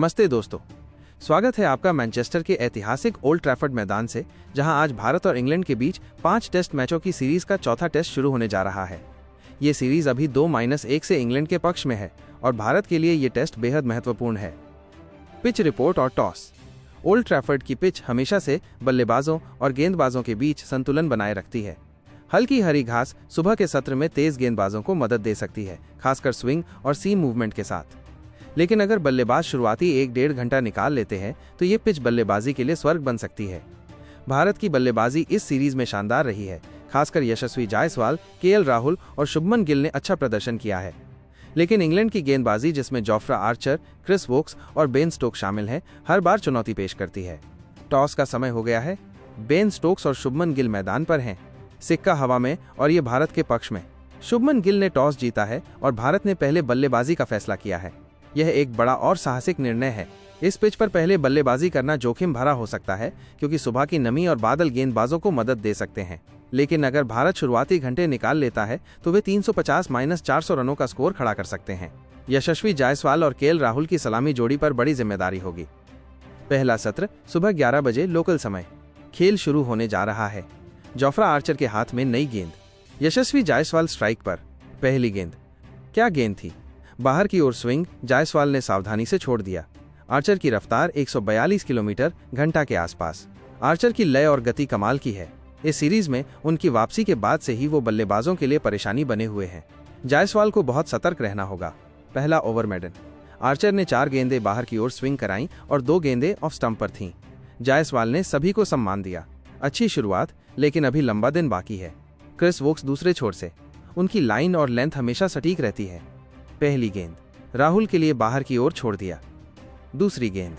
नमस्ते दोस्तों, स्वागत है आपका मैनचेस्टर के ऐतिहासिक ओल्ड ट्रैफर्ड मैदान से, जहां आज भारत और इंग्लैंड के बीच 5 टेस्ट मैचों की सीरीज का चौथा टेस्ट शुरू होने जा रहा है। ये सीरीज अभी 2-1 से इंग्लैंड के पक्ष में है और भारत के लिए ये टेस्ट बेहद महत्वपूर्ण है। पिच रिपोर्ट और टॉस। ओल्ड ट्रैफर्ड की पिच हमेशा से बल्लेबाजों और गेंदबाजों के बीच संतुलन बनाए रखती है। हल्की हरी घास सुबह के सत्र में तेज गेंदबाजों को मदद दे सकती है, खासकर स्विंग और सीम मूवमेंट के साथ। लेकिन अगर बल्लेबाज शुरुआती 1-1.5 घंटा निकाल लेते हैं तो ये पिच बल्लेबाजी के लिए स्वर्ग बन सकती है। भारत की बल्लेबाजी इस सीरीज में शानदार रही है, खासकर यशस्वी जायसवाल, केएल राहुल और शुभमन गिल ने अच्छा प्रदर्शन किया है। लेकिन इंग्लैंड की गेंदबाजी, जिसमें जोफ्रा आर्चर, क्रिस वोक्स और बेन स्टोक्स शामिल हैं, हर बार चुनौती पेश करती है। टॉस का समय हो गया है। बेन स्टोक्स और शुभमन गिल मैदान पर हैं। सिक्का हवा में और ये भारत के पक्ष में। शुभमन गिल ने टॉस जीता है और भारत ने पहले बल्लेबाजी का फैसला किया है। यह एक बड़ा और साहसिक निर्णय है। इस पिच पर पहले बल्लेबाजी करना जोखिम भरा हो सकता है, क्योंकि सुबह की नमी और बादल गेंदबाजों को मदद दे सकते हैं। लेकिन अगर भारत शुरुआती घंटे निकाल लेता है तो वे 350-400 रनों का स्कोर खड़ा कर सकते हैं। यशस्वी जायसवाल और केएल राहुल की सलामी जोड़ी पर बड़ी जिम्मेदारी होगी। पहला सत्र सुबह 11 बजे लोकल समय। खेल शुरू होने जा रहा है। जोफ्रा आर्चर के हाथ में नई गेंद। यशस्वी जायसवाल स्ट्राइक पर। पहली गेंद। क्या गेंद थी! बाहर की ओर स्विंग जायसवाल ने सावधानी से छोड़ दिया। आर्चर की रफ्तार 142 किलोमीटर घंटा के आसपास। आर्चर की लय और गति कमाल की है। इस सीरीज में उनकी वापसी के बाद से ही वो बल्लेबाजों के लिए परेशानी बने हुए हैं। जायसवाल को बहुत सतर्क रहना होगा। पहला ओवर मेडन। आर्चर ने 4 गेंदें बाहर की ओर स्विंग कराईं और 2 गेंदें ऑफ स्टंप पर थीं। जायसवाल ने सभी को सम्मान दिया। अच्छी शुरुआत, लेकिन अभी लंबा दिन बाकी है। क्रिस वोक्स दूसरे छोर से। उनकी लाइन और लेंथ हमेशा सटीक रहती है। पहली गेंद राहुल के लिए बाहर की ओर छोड़ दिया। दूसरी गेंद।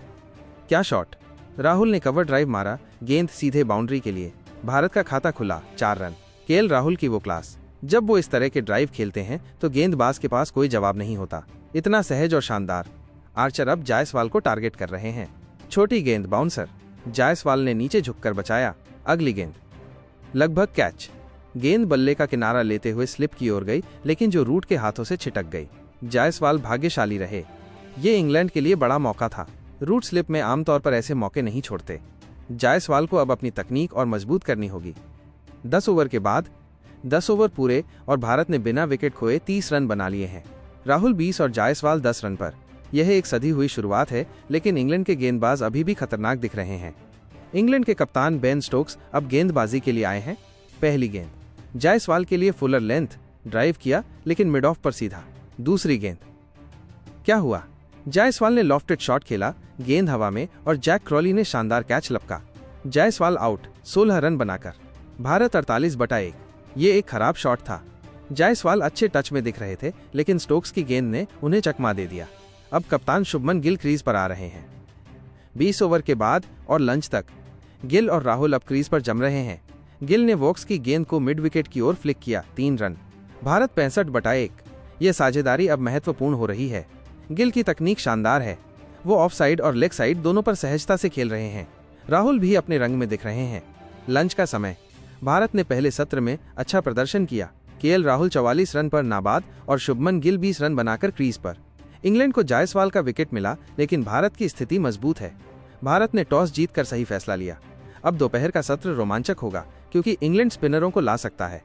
क्या शॉट! राहुल ने कवर ड्राइव मारा, गेंद सीधे बाउंड्री के लिए। भारत का खाता खुला, 4 रन। केएल राहुल की वो क्लास। जब वो इस तरह के ड्राइव खेलते हैं तो गेंदबाज के पास कोई जवाब नहीं होता। इतना सहज और शानदार। आर्चर अब जायसवाल को टारगेट कर रहे हैं। छोटी गेंद बाउंसर। जायसवाल ने नीचे झुककर बचाया। अगली गेंद लगभग कैच। गेंद बल्ले का किनारा लेते हुए स्लिप की ओर गई, लेकिन जो रूट के हाथों से छिटक गई। जायसवाल भाग्यशाली रहे। ये इंग्लैंड के लिए बड़ा मौका था। रूट स्लिप में आमतौर पर ऐसे मौके नहीं छोड़ते। जायसवाल को अब अपनी तकनीक और मजबूत करनी होगी। 10 ओवर के बाद 10 ओवर पूरे और भारत ने बिना विकेट खोए 30 रन बना लिए हैं। राहुल 20 और जायसवाल 10 रन पर। यह एक सधी हुई शुरुआत है, लेकिन इंग्लैंड के गेंदबाज अभी भी खतरनाक दिख रहे हैं। इंग्लैंड के कप्तान बेन स्टोक्स अब गेंदबाजी के लिए आए हैं। पहली गेंद जायसवाल के लिए फुलर लेंथ। ड्राइव किया, लेकिन मिड ऑफ पर सीधा। दूसरी गेंद। क्या हुआ! जायसवाल ने लॉफ्टेड शॉट खेला, गेंद हवा में और जैक क्रॉली ने शानदार कैच लपका। जायसवाल आउट, 16 रन बनाकर। भारत 48/1। ये एक खराब शॉट था। जायसवाल अच्छे टच में दिख रहे थे, लेकिन स्टोक्स की गेंद ने उन्हें चकमा दे दिया। अब कप्तान शुभमन गिल क्रीज पर आ रहे हैं। 20 ओवर के बाद और लंच तक गिल और राहुल अब क्रीज पर जम रहे हैं। गिल ने वोक्स की गेंद को मिड विकेट की ओर फ्लिक किया, 3 रन। भारत 65/1। यह साझेदारी अब महत्वपूर्ण हो रही है। गिल की तकनीक शानदार है। वो ऑफ साइड और लेग साइड दोनों पर सहजता से खेल रहे हैं। राहुल भी अपने रंग में दिख रहे हैं। लंच का समय। भारत ने पहले सत्र में अच्छा प्रदर्शन किया। केएल राहुल 44 रन पर नाबाद और शुभमन गिल 20 रन बनाकर क्रीज पर। इंग्लैंड को जायसवाल का विकेट मिला, लेकिन भारत की स्थिति मजबूत है। भारत ने टॉस जीतकर सही फैसला लिया। अब दोपहर का सत्र रोमांचक होगा, क्योंकि इंग्लैंड स्पिनरों को ला सकता है।